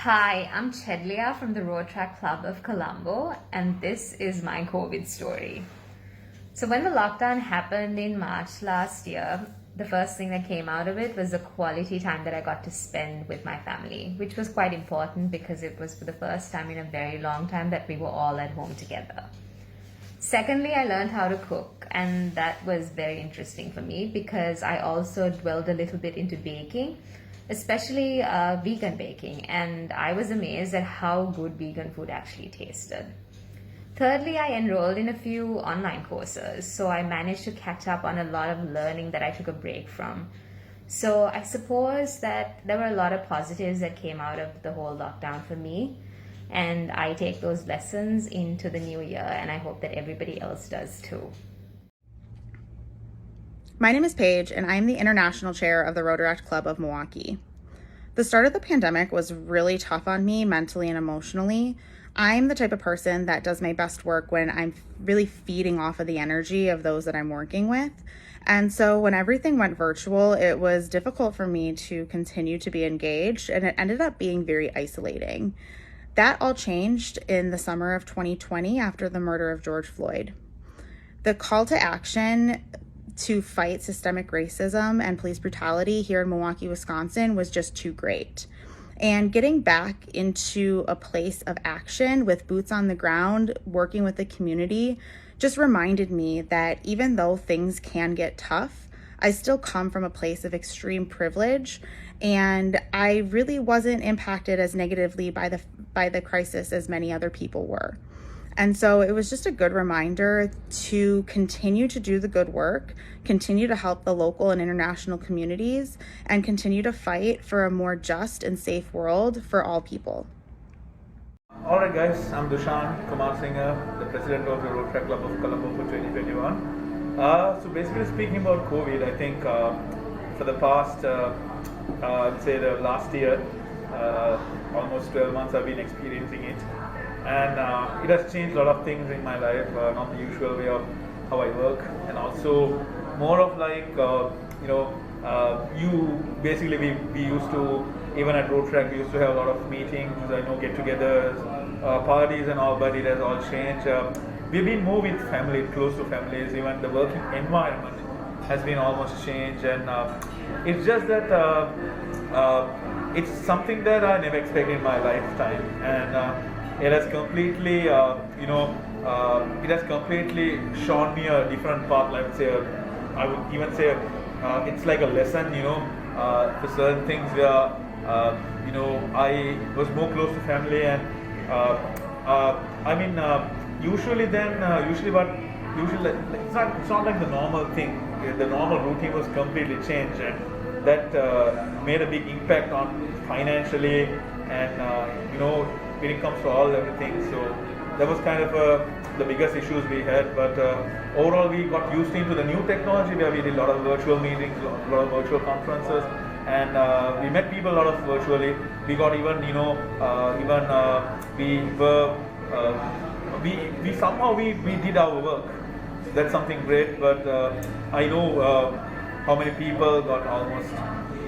Hi, I'm Chedlia from the Rotaract Club of Colombo, and this is my COVID story. So, when the lockdown happened in March last year, the first thing that came out of it was the quality time that I got to spend with my family, which was quite important because it was for the first time in a very long time that we were all at home together. Secondly, I learned how to cook, and that was very interesting for me because I also dwelled a little bit into baking, especially vegan baking, and I was amazed at how good vegan food actually tasted. Thirdly, I enrolled in a few online courses, so I managed to catch up on a lot of learning that I took a break from. So I suppose that there were a lot of positives that came out of the whole lockdown for me, and I take those lessons into the new year, and I hope that everybody else does too. My name is Paige, and I am the International Chair of the Rotaract Club of Milwaukee. The start of the pandemic was really tough on me mentally and emotionally. I'm the type of person that does my best work when I'm really feeding off of the energy of those that I'm working with. And so when everything went virtual, it was difficult for me to continue to be engaged, and it ended up being very isolating. That all changed in the summer of 2020 after the murder of George Floyd. The call to action to fight systemic racism and police brutality here in Milwaukee, Wisconsin was just too great. And getting back into a place of action with boots on the ground, working with the community, just reminded me that even though things can get tough, I still come from a place of extreme privilege, and I really wasn't impacted as negatively by the crisis as many other people were. And so it was just a good reminder to continue to do the good work, continue to help the local and international communities, and continue to fight for a more just and safe world for all people. All right, guys, I'm Dushan Kumar Singer, the president of the Rotaract Club of Colombo for 2021. So basically speaking about COVID, I think for the past, I'd say the last year, almost 12 months I've been experiencing it. And it has changed a lot of things in my life, not the usual way of how I work, and also more of like, we used to, even at Rotaract, we used to have a lot of meetings, get-togethers, parties and all, but it has all changed. We've been more with family, close to families, even the working environment has been almost changed, and it's just that it's something that I never expected in my lifetime, and it has completely, it has completely shown me a different path. I would even say, it's like a lesson, for certain things where, I was more close to family, and usually it's not like the normal thing. The normal routine was completely changed, and that made a big impact on financially, and when it comes to everything. So that was kind of the biggest issues we had, but overall we got used into the new technology where we did a lot of virtual meetings, a lot of virtual conferences, and we met people a lot of virtually. We got even, we did our work. That's something great, but I know how many people got almost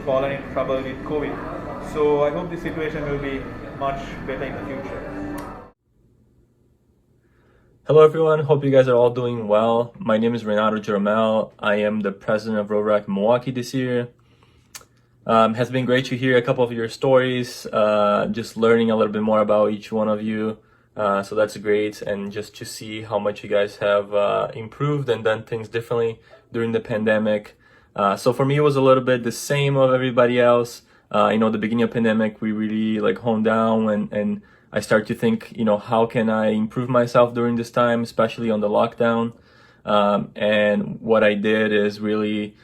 fallen into trouble with COVID. So I hope the situation will be much better in the future. Hello everyone, hope you guys are all doing well. My name is Renato Jeromel. I am the president of World Rotaract Milwaukee this year. Has been great to hear a couple of your stories, just learning a little bit more about each one of you. So that's great, and just to see how much you guys have improved and done things differently during the pandemic. So for me, it was a little bit the same of everybody else. The beginning of pandemic, we really honed down, and I started to think, how can I improve myself during this time, especially on the lockdown. And what I did is really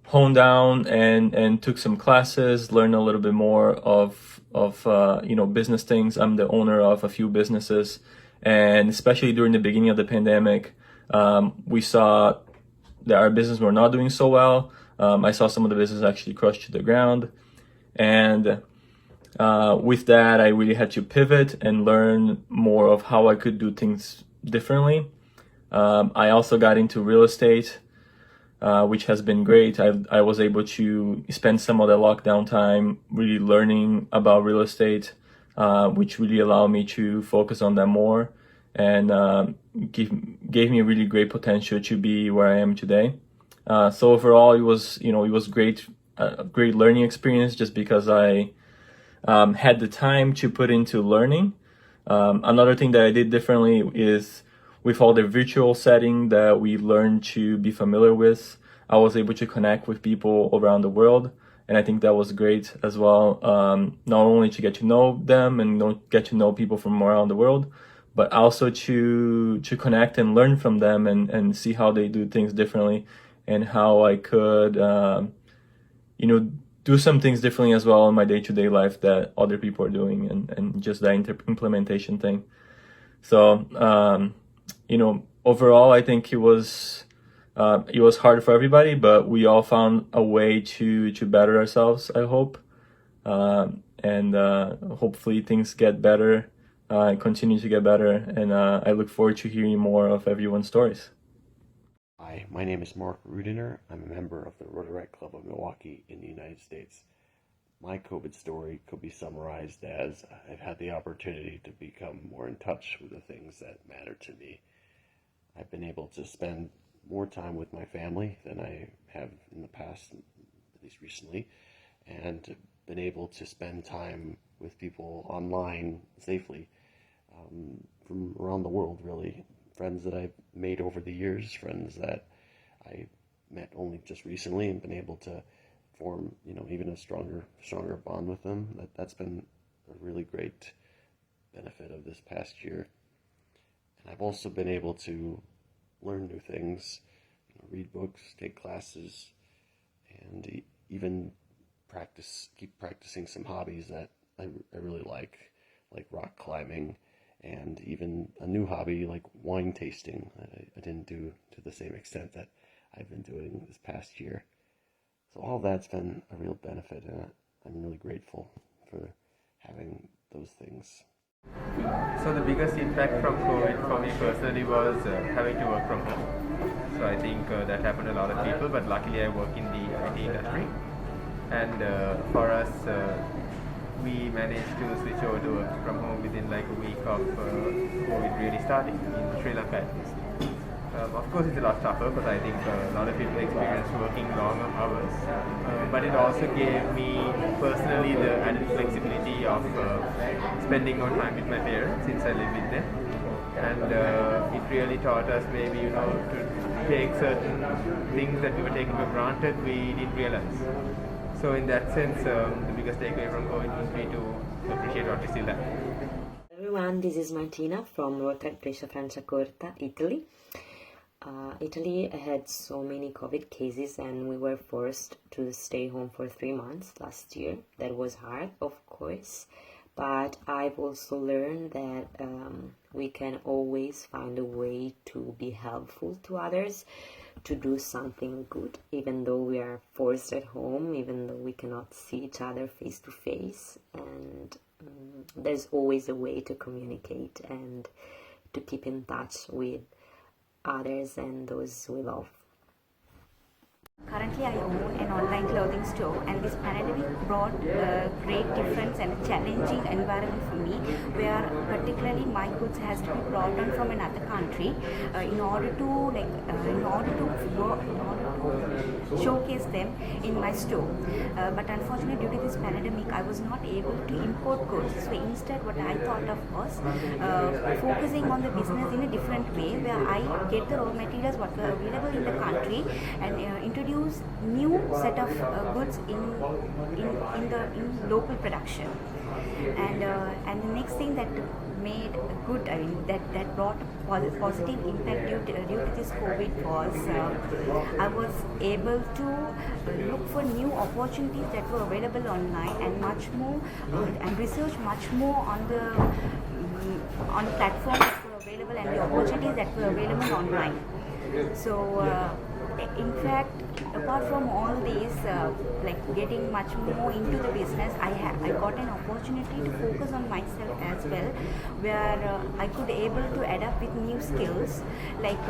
hone down and took some classes, learned a little bit more of business things. I'm the owner of a few businesses, and especially during the beginning of the pandemic, we saw that our business were not doing so well. I saw some of the business actually crushed to the ground. And with that, I really had to pivot and learn more of how I could do things differently. I also got into real estate, which has been great. I was able to spend some of the lockdown time really learning about real estate, which really allowed me to focus on that more and gave me a really great potential to be where I am today. So overall, it was great, a great learning experience just because I had the time to put into learning. Another thing that I did differently is with all the virtual setting that we learned to be familiar with, I was able to connect with people around the world. And I think that was great as well, not only to get to know them and get to know people from around the world, but also to connect and learn from them and see how they do things differently and how I could, do some things differently as well in my day-to-day life that other people are doing and just that implementation thing. So, overall, I think it was hard for everybody, but we all found a way to better ourselves, I hope. And hopefully things get better, continue to get better. And I look forward to hearing more of everyone's stories. Hi, my name is Mark Rudiner. I'm a member of the Rotaract Club of Milwaukee in the United States. My COVID story could be summarized as I've had the opportunity to become more in touch with the things that matter to me. I've been able to spend more time with my family than I have in the past, at least recently, and been able to spend time with people online safely from around the world, really. Friends that I've made over the years, friends that I met only just recently and been able to form, even a stronger bond with them. That's been a really great benefit of this past year. And I've also been able to learn new things, read books, take classes, and even keep practicing some hobbies that I really like rock climbing, and even a new hobby like wine tasting that I didn't do to the same extent that I've been doing this past year. So all that's been a real benefit, and I'm really grateful for having those things. So the biggest impact from COVID for me personally was having to work from home. So I think that happened to a lot of people, but luckily I work in the IT industry. And for us, we managed to switch over to work from home within like a week of COVID really starting in Sri Lanka at least. Of course, it's a lot tougher because I think a lot of people experienced working long hours. But it also gave me personally the added flexibility of spending more time with my parents since I live with them. And it really taught us maybe, to take certain things that we were taking for granted we didn't realize. So in that sense, the biggest takeaway from COVID was me to appreciate what we still have. Everyone, this is Martina from Rotaract Brescia Franciacorta, Italy. Italy had so many COVID cases and we were forced to stay home for 3 months last year. That was hard, of course, but I've also learned that we can always find a way to be helpful to others, to do something good, even though we are forced at home, even though we cannot see each other face to face. And there's always a way to communicate and to keep in touch with others and those we love. Currently, I own an online clothing store, and this pandemic brought a great difference and a challenging environment for me, where particularly my goods has to be brought on from another country in order to showcase them in my store. But unfortunately, due to this pandemic, I was not able to import goods. So instead, what I thought of was focusing on the business in a different way, where I get the raw materials what were available in the country and introduce new set of goods in local production. And the next thing that made good, that brought a positive impact due to this COVID was I was able to look for new opportunities that were available online and much more and research much more on the platforms that were available and the opportunities that were available online. So in fact, apart from all these, getting much more into the business, I got an opportunity to focus on myself as well, where I could able to adapt with new skills, like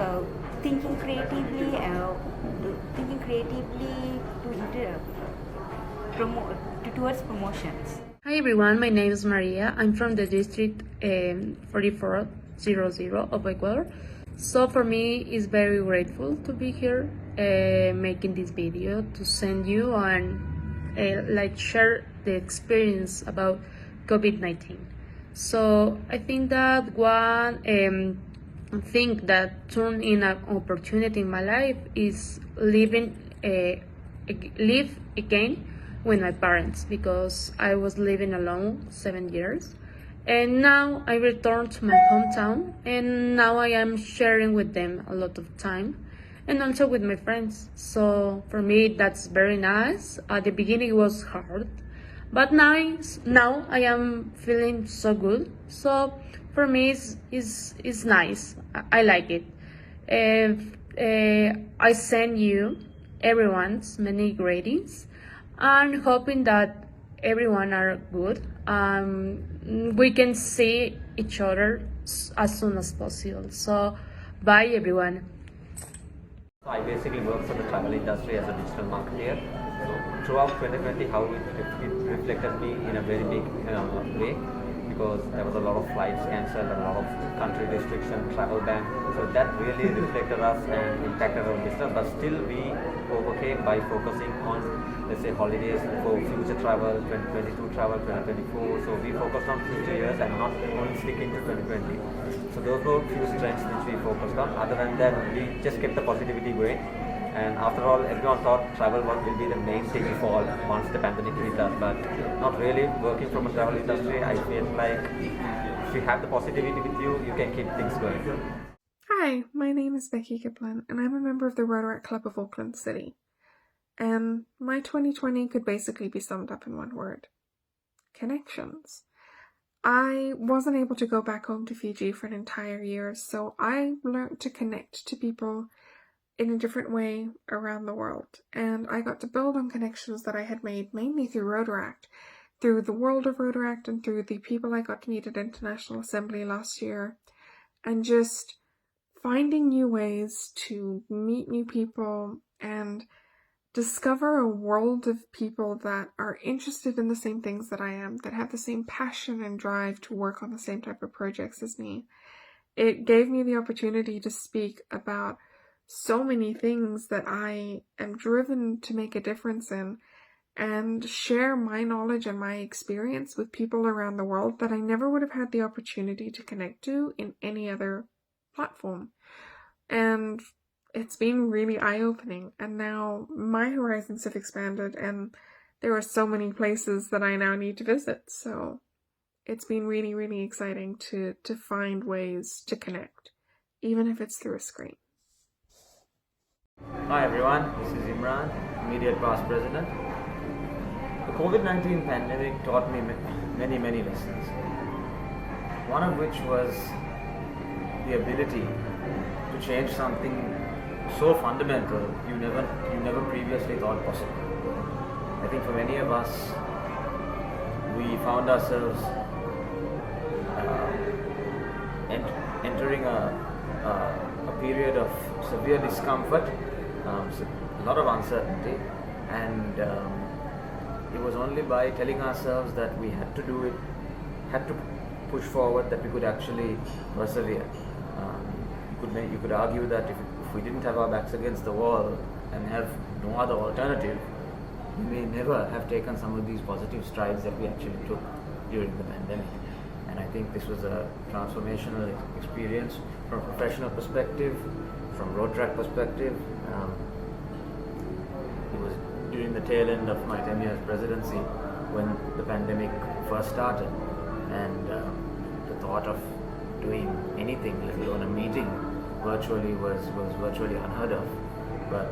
thinking creatively towards promotions. Hi everyone, my name is Maria. I'm from the district 4400 of Ecuador. So for me, it's very grateful to be here making this video to send you and share the experience about COVID-19. So I think that one thing that turned in an opportunity in my life is live again with my parents, because I was living alone 7 years, and now I returned to my hometown, and now I am sharing with them a lot of time and also with my friends. So for me, that's very nice. At the beginning it was hard, but now I am feeling so good. So for me it's nice. I like it. I send you everyone's many greetings and hoping that everyone are good. We can see each other as soon as possible. So bye everyone. I basically work for the travel industry as a digital marketer. So throughout 2020, how it reflected me in a very big way, because there was a lot of flights cancelled, a lot of country restriction, travel ban. So that really reflected us and impacted our business. But still, we overcame by focusing on, let's say, holidays for future travel, 2022 travel, 2024. So we focused on future years and not only sticking to 2020. So those were few strengths which we focused on. Other than that, we just kept the positivity going. And after all, everyone thought travel will be the main thing for all once the pandemic hit us. But not really. Working from a travel industry, I feel like if you have the positivity with you, you can keep things going. Hi, my name is Becky Kiplin, and I'm a member of the Rotaract Club of Auckland City. And my 2020 could basically be summed up in one word: connections. I wasn't able to go back home to Fiji for an entire year, so I learned to connect to people in a different way around the world. And I got to build on connections that I had made mainly through Rotaract, through the World of Rotaract, and through the people I got to meet at International Assembly last year, and just finding new ways to meet new people and discover a world of people that are interested in the same things that I am, that have the same passion and drive to work on the same type of projects as me. It gave me the opportunity to speak about so many things that I am driven to make a difference in, and share my knowledge and my experience with people around the world that I never would have had the opportunity to connect to in any other platform. And it's been really eye-opening, and now my horizons have expanded, and there are so many places that I now need to visit. So it's been really, really exciting to find ways to connect, even if it's through a screen. Hi everyone, this is Imran, immediate past president. The COVID-19 pandemic taught me many lessons. One of which was the ability to change something so fundamental you never previously thought possible. I think for many of us, we found ourselves entering a period of severe discomfort, a lot of uncertainty, and it was only by telling ourselves that we had to do it, had to push forward, that we could actually persevere. You could argue that if we didn't have our backs against the wall and have no other alternative, we may never have taken some of these positive strides that we actually took during the pandemic. And I think this was a transformational experience from a professional perspective, from Rotaract perspective. It was during the tail end of my 10 years presidency when the pandemic first started, and the thought of doing anything, let alone a meeting, virtually was virtually unheard of. But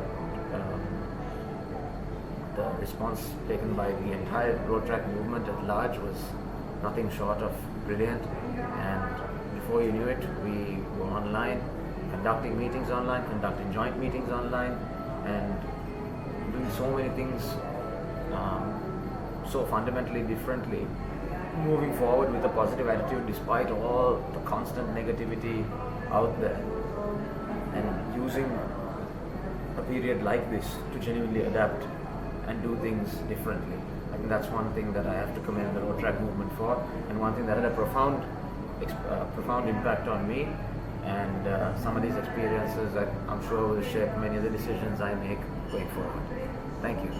the response taken by the entire Rotaract movement at large was nothing short of brilliant. And before you knew it, we were online, conducting meetings online, conducting joint meetings online, and doing so many things so fundamentally differently, moving forward with a positive attitude despite all the constant negativity out there, and using a period like this to genuinely adapt and do things differently. I think that's one thing that I have to commend the Rotaract movement for, and one thing that had a profound impact on me. And some of these experiences that I'm sure will shape many of the decisions I make going forward. Thank you.